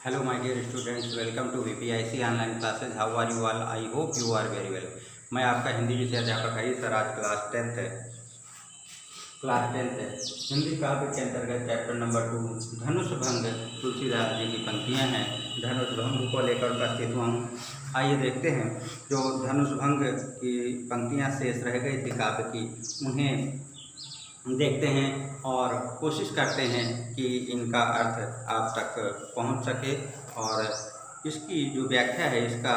Hello my dear students, welcome to VPIC online classes. How are you all? I hope you are very well. मैं आपका हिंदी विषय अध्यापक Harish sir. आज class tenth है हिंदी काव्य के अंतर्गत चैप्टर नंबर 2 धनुष भंग तुलसीदास जी की पंक्तियां हैं। धनुष भंग को लेकर उपस्थित हुआ हूँ। आइए देखते हैं जो धनुष भंग की पंक्तियां शेष रह गई थी काव्य की, उन्हें देखते हैं और कोशिश करते हैं कि इनका अर्थ आप तक पहुंच सके और इसकी जो व्याख्या है, इसका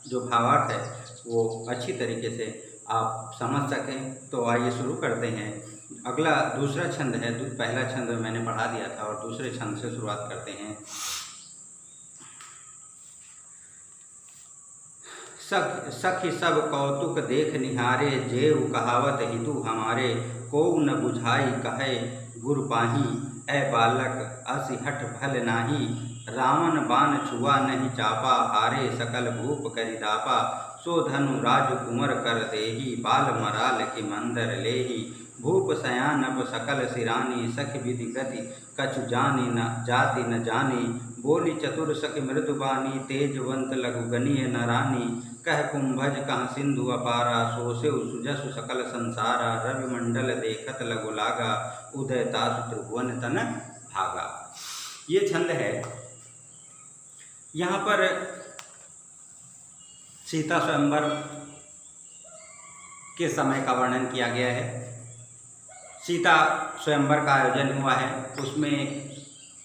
जो भावार्थ है वो अच्छी तरीके से आप समझ सकें। तो आइए शुरू करते हैं। अगला दूसरा छंद है। पहला छंद मैंने पढ़ा दिया था और दूसरे छंद से शुरुआत करते हैं। सखी सब कौतुक देख निहारे, जेऊ कहावत हितु हमारे। को न बुझाई कहे गुरु पाही, ऐ बालक असि हठ भल नाही। रावण बाण छुआ नहीं चापा, हारे सकल भूप करिदापा। सो धनु राजकुंवर कर देही, बाल मराल के मंदर लेही। भूप सयान अब सकल सिरानी, सखी विधि गति कछु जानी न जाति न जानी। बोली चतुर सखी मृदुबानी, तेजवंत लघु गनीय नरानी। कह कुंभज कह सिंधु अपारा, सोसेउ सुजसु सकल संसारा। रवि मंडल देखत लगु लागा, उदय तासु त्रिभुवन तन भागा। ये छंद है। यहाँ पर सीता स्वयंवर के समय का वर्णन किया गया है। सीता स्वयंवर का आयोजन हुआ है, उसमें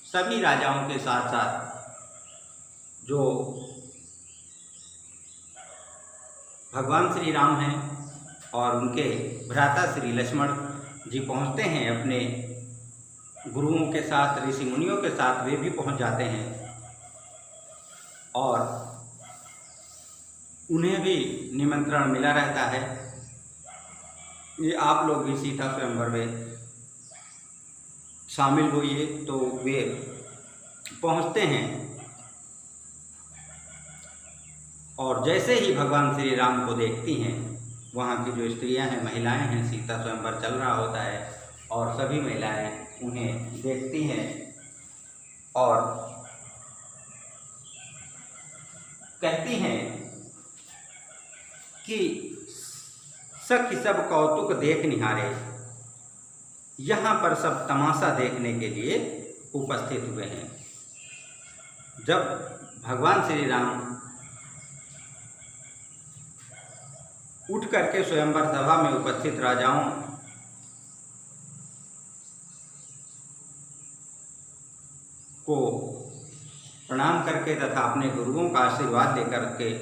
सभी राजाओं के साथ साथ जो भगवान श्री राम हैं और उनके भ्राता श्री लक्ष्मण जी पहुंचते हैं अपने गुरुओं के साथ, ऋषि मुनियों के साथ वे भी पहुंच जाते हैं और उन्हें भी निमंत्रण मिला रहता है। ये आप लोग भी सीता स्वयंवर में शामिल हुए। तो वे पहुंचते हैं और जैसे ही भगवान श्री राम को देखती हैं, वहाँ की जो स्त्रियां हैं, महिलाएं हैं, सीता स्वयंवर चल रहा होता है और सभी महिलाएं उन्हें देखती हैं और कहती हैं कि सखी सब कौतुक देख निहारे। यहाँ पर सब तमाशा देखने के लिए उपस्थित हुए हैं। जब भगवान श्री राम उठ करके स्वयंवर सभा में उपस्थित राजाओं को प्रणाम करके तथा अपने गुरुओं का आशीर्वाद लेकर के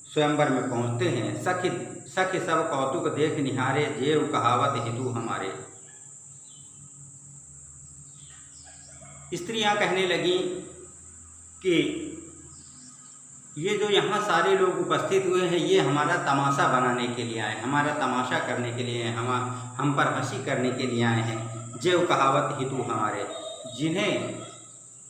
स्वयंवर में पहुंचते हैं। सखी सब कौतुक देख निहारे, जेऊ कहावत हितु हमारे। स्त्रियां कहने लगी कि ये जो यहाँ सारे लोग उपस्थित हुए हैं, ये हमारा तमाशा बनाने के लिए आए, हमारा तमाशा करने के लिए, हम पर हंसी करने के लिए आए हैं। जेऊ कहावत हितु हमारे, जिन्हें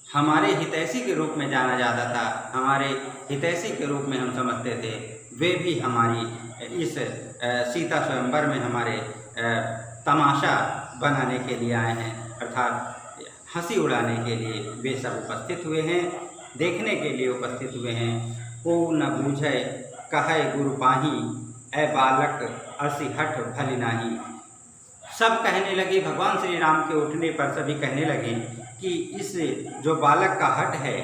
हमारे हितैषी के रूप में जाना जाता था, हमारे हितैषी के रूप में हम समझते थे, वे भी हमारी इस सीता स्वयंवर में हमारे तमाशा बनाने के लिए आए हैं, अर्थात हंसी उड़ाने के लिए वे सब उपस्थित हुए हैं, देखने के लिए उपस्थित हुए हैं। को न बूझे कहे गुरु पाही, ऐ बालक असि हठ भल नाही। सब कहने लगे, भगवान श्री राम के उठने पर सभी कहने लगे कि इस जो बालक का हठ है,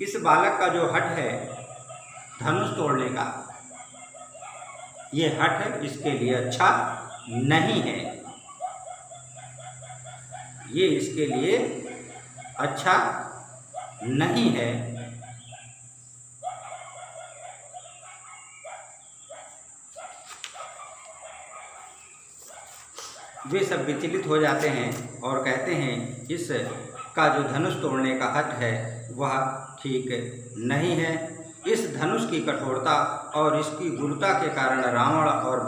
इस बालक का जो हठ है धनुष तोड़ने का, ये हठ इसके लिए अच्छा नहीं है, ये इसके लिए अच्छा नहीं है। वे सब विचलित हो जाते हैं और कहते हैं इस का जो धनुष तोड़ने का हठ है वह ठीक नहीं है। इस धनुष की कठोरता और इसकी गुरुता के कारण रावण और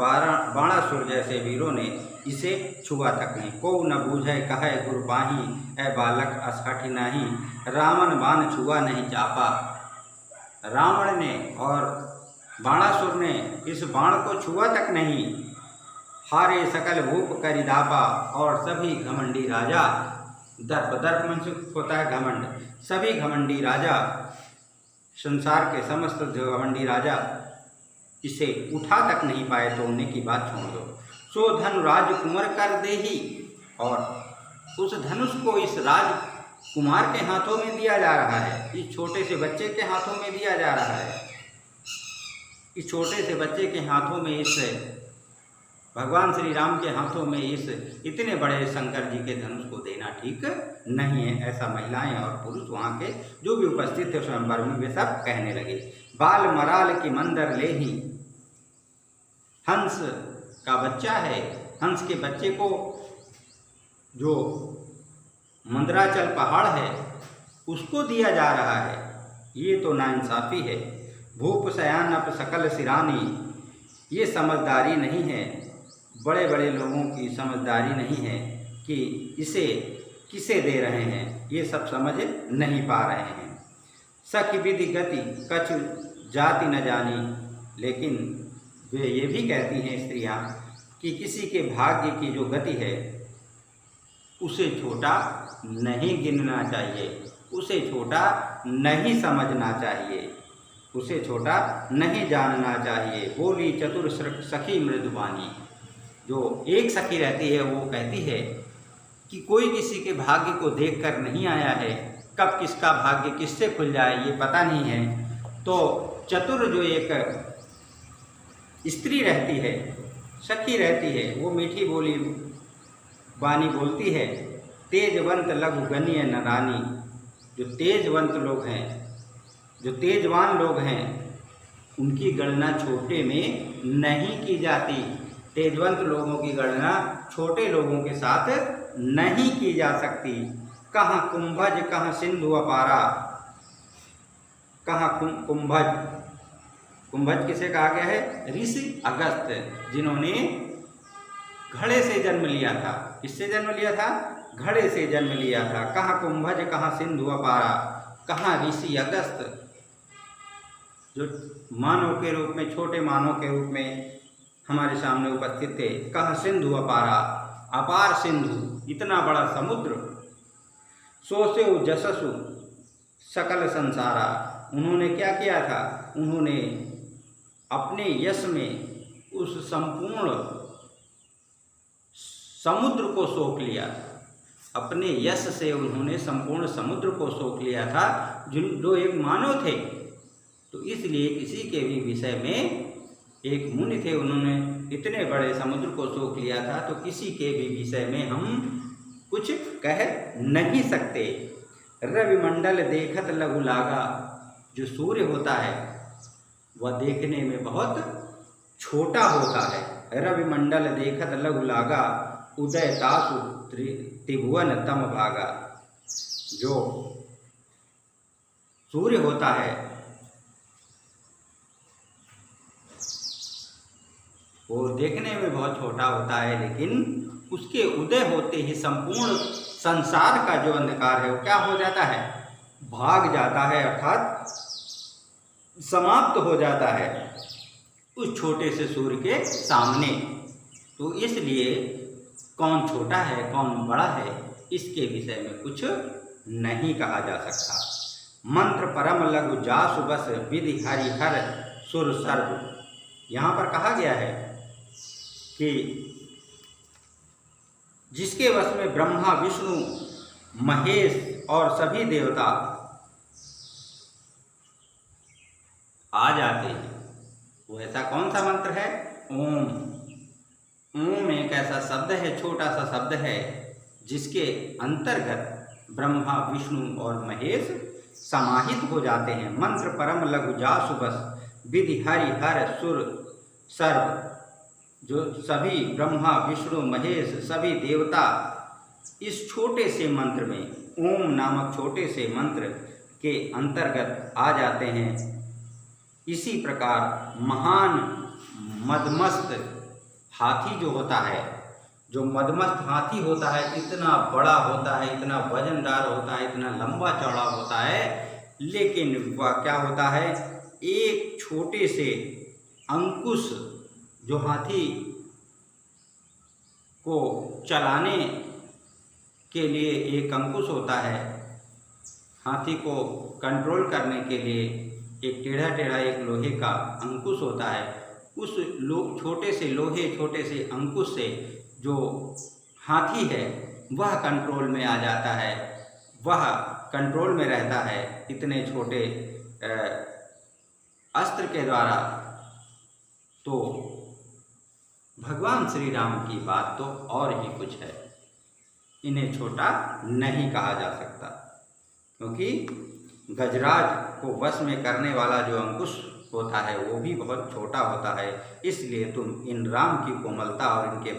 बाणासुर जैसे वीरों ने इसे छुआ तक नहीं। को न बूझे कहे गुरु पाही, ऐ बालक अस हठ नाही। रावण बाण छुआ नहीं चापा। रावण ने और बाणासुर ने इस बाण को छुआ तक नहीं। हारे सकल भूप करिदापा, और सभी घमंडी राजा दर्प, दर्प मन से होता है घमंड। सभी घमंडी राजा, संसार के समस्त जो घमंडी राजा इसे उठा तक नहीं पाए, तोड़ने की बात छोड़ दो। सो धनु राजकुमार कर दे ही, और उस धनुष को इस राजकुमार के हाथों में दिया जा रहा है, इस छोटे से बच्चे के हाथों में दिया जा रहा है। इस छोटे से बच्चे के हाथों में, इस भगवान श्री राम के हाथों में इस इतने बड़े शंकर जी के धनुष को देना ठीक नहीं है। ऐसा महिलाएं और पुरुष वहाँ के जो भी उपस्थित थे स्वयंवर में वे सब कहने लगे। बाल मराल की मंदर ले ही, हंस का बच्चा है, हंस के बच्चे को जो मंदराचल पहाड़ है उसको दिया जा रहा है, ये तो नाइंसाफ़ी है। भूप शयान अप सकल सिरानी, ये समझदारी नहीं है, बड़े बड़े लोगों की समझदारी नहीं है कि इसे किसे दे रहे हैं, ये सब समझ नहीं पा रहे हैं। सखी विधि गति कछु जाति न जानी, लेकिन वे ये भी कहती हैं स्त्रियां कि किसी के भाग्य की जो गति है उसे छोटा नहीं गिनना चाहिए, उसे छोटा नहीं समझना चाहिए, उसे छोटा नहीं जानना चाहिए। बोली चतुर सखी मृदुबानी, जो एक सखी रहती है वो कहती है कि कोई किसी के भाग्य को देखकर नहीं आया है, कब किसका भाग्य किससे खुल जाए ये पता नहीं है। तो चतुर जो एक स्त्री रहती है, सखी रहती है, वो मीठी बोली वाणी बोलती है। तेजवंत लघु गण्य नरानी, जो तेजवंत लोग हैं, जो तेजवान लोग हैं, उनकी गणना छोटे में नहीं की जाती। तेजवंत लोगों की गणना छोटे लोगों के साथ नहीं की जा सकती। कहाँ कुंभज कहाँ सिंधु अपारा, कहाँ कुंभज, कुंभज किसे कहा गया है? ऋषि अगस्त्य, जिन्होंने घड़े से जन्म लिया था। किससे जन्म लिया था? घड़े से जन्म लिया था। कहाँ कुंभज कहाँ सिंधु अपारा, कहाँ ऋषि अगस्त्य, जो मानव के रूप में, छोटे मानव के रूप में हमारे सामने उपस्थित थे। कहाँ सिंधु अपारा, अपार सिंधु, इतना बड़ा समुद्र। सोसे जससु सकल संसारा, उन्होंने क्या किया था? उन्होंने अपने यश में उस संपूर्ण समुद्र को सोख लिया था। अपने यश से उन्होंने संपूर्ण समुद्र को सोख लिया था, जो एक मानव थे। तो इसलिए किसी के भी विषय में, एक मुनि थे, उन्होंने इतने बड़े समुद्र को सोख लिया था, तो किसी के भी विषय में हम कुछ कह नहीं सकते। रविमंडल देखत लघु लागा, जो सूर्य होता है वह देखने में बहुत छोटा होता है। रविमंडल देखत लघु लागा, उदय तासु त्रिभुवन तम भागा, जो सूर्य होता है वो देखने में बहुत छोटा होता है, लेकिन उसके उदय होते ही संपूर्ण संसार का जो अंधकार है वो क्या हो जाता है? भाग जाता है, अर्थात समाप्त हो जाता है उस छोटे से सूर्य के सामने। तो इसलिए कौन छोटा है कौन बड़ा है, इसके विषय में कुछ नहीं कहा जा सकता। मंत्र परम लघु जासु बस विधि हरिहर सुर सर्व, यहाँ पर कहा गया है कि जिसके वश में ब्रह्मा विष्णु महेश और सभी देवता आ जाते हैं, वो ऐसा कौन सा मंत्र है? ओम। ओम एक ऐसा शब्द है, छोटा सा शब्द है, जिसके अंतर्गत ब्रह्मा विष्णु और महेश समाहित हो जाते हैं। मंत्र परम लघु जासु बस विधि हरि हर सुर सर्व, जो सभी ब्रह्मा विष्णु महेश सभी देवता इस छोटे से मंत्र में, ओम नामक छोटे से मंत्र के अंतर्गत आ जाते हैं। इसी प्रकार महान मदमस्त हाथी जो होता है, जो मदमस्त हाथी होता है, इतना बड़ा होता है, इतना वजनदार होता है, इतना लंबा चौड़ा होता है, लेकिन वह क्या होता है? एक छोटे से अंकुश जो हाथी को चलाने के लिए एक अंकुश होता है, हाथी को कंट्रोल करने के लिए एक टेढ़ा टेढ़ा एक लोहे का अंकुश होता है। उस छोटे से अंकुश से जो हाथी है वह कंट्रोल में आ जाता है, वह कंट्रोल में रहता है इतने छोटे अस्त्र के द्वारा। तो भगवान श्री राम की बात तो और ही कुछ है, इन्हें छोटा नहीं कहा जा सकता, क्योंकि गजराज को वश में करने वाला जो अंकुश होता है वो भी बहुत छोटा होता है। इसलिए तुम इन राम की कोमलता और इनके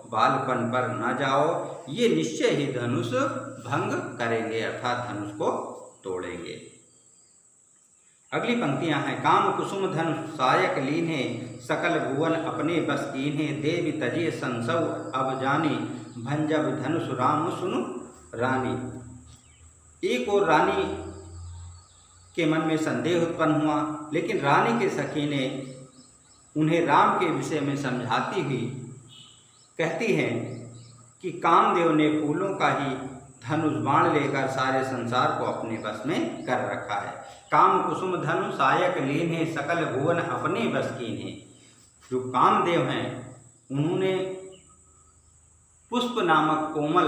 बालपन पर न जाओ, ये निश्चय ही धनुष भंग करेंगे, अर्थात धनुष को तोड़ेंगे। अगली पंक्तियां हैं, काम कुसुम धन सायक लीन्हे, सकल भुवन अपने बस कीन्हे, देवी तजे संसव अब जानी, भंजब धनुष राम सुनु रानी। एक और रानी के मन में संदेह उत्पन्न हुआ, लेकिन रानी के सखी ने उन्हें राम के विषय में समझाती हुई कहती हैं कि कामदेव ने फूलों का ही धनुष बाण लेकर सारे संसार को अपने बस में कर रखा है। काम कुसुम धनु सायक लीन्हे, सकल भुवन अपने बस कीन्हे। जो कामदेव हैं उन्होंने पुष्प नामक कोमल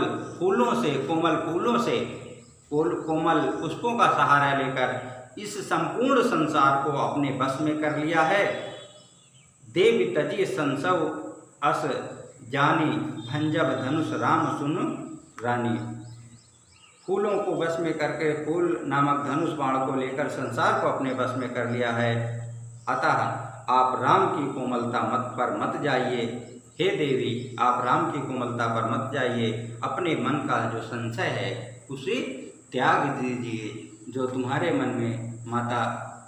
पुष्पों का सहारा लेकर इस संपूर्ण संसार को अपने बस में कर लिया है। देव तजी संसव अस जानी, भंजब धनुष राम सुन रानी। फूलों को बस में करके फूल नामक धनुष बाण को लेकर संसार को अपने बस में कर लिया है। अतः आप राम की कोमलता पर मत जाइए, हे देवी आप राम की कोमलता पर मत जाइए, अपने मन का जो संशय है उसे त्याग दीजिए। जो तुम्हारे मन में माता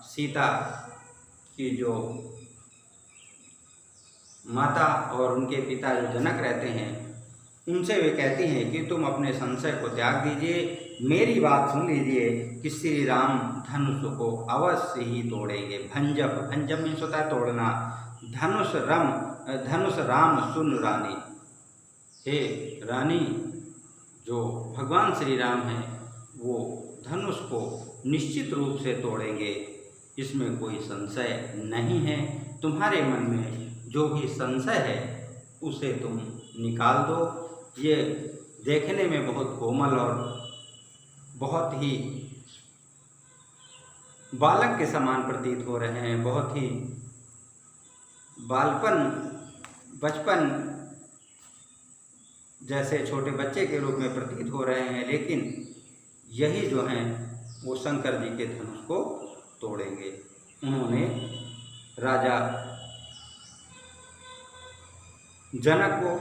सीता की जो माता और उनके पिता जो जनक रहते हैं उनसे वे कहती हैं कि तुम अपने संशय को त्याग दीजिए, मेरी बात सुन लीजिए कि श्री राम धनुष को अवश्य ही तोड़ेंगे। भंजब मीन्स होता है तोड़ना, धनुष राम सुन रानी। हे रानी, जो भगवान श्री राम हैं वो धनुष को निश्चित रूप से तोड़ेंगे, इसमें कोई संशय नहीं है। तुम्हारे मन में जो भी संशय है उसे तुम निकाल दो। ये देखने में बहुत कोमल और बहुत ही बालक के समान प्रतीत हो रहे हैं, बहुत ही बचपन जैसे छोटे बच्चे के रूप में प्रतीत हो रहे हैं, लेकिन यही जो हैं वो शंकर जी के धनुष को तोड़ेंगे। उन्होंने राजा जनक को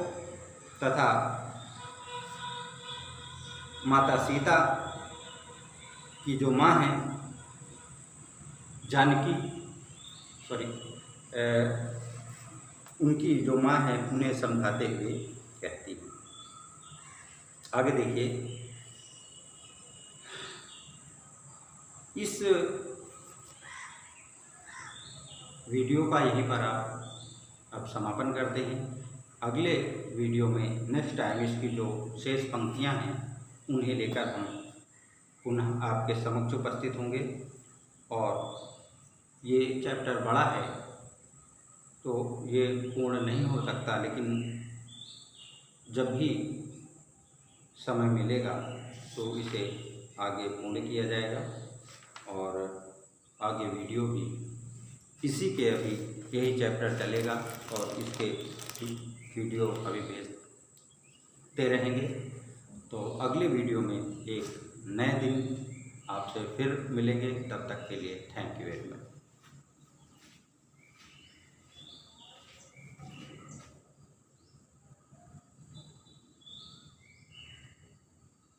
तथा माता सीता की जो माँ है उनकी जो माँ है उन्हें समझाते हुए कहती है। आगे देखिए, इस वीडियो का यहीं पर अब समापन करते हैं। अगले वीडियो में नेक्स्ट टाइम इसकी जो शेष पंक्तियां हैं उन्हें लेकर हम पुनः आपके समक्ष उपस्थित होंगे। और ये चैप्टर बड़ा है तो ये पूर्ण नहीं हो सकता, लेकिन जब भी समय मिलेगा तो इसे आगे पूर्ण किया जाएगा। और आगे वीडियो भी इसी के अभी यही चैप्टर चलेगा और इसके वीडियो अभी भेजते रहेंगे। तो अगले वीडियो में एक नए दिन आपसे फिर मिलेंगे। तब तक के लिए थैंक यू वेरी मच।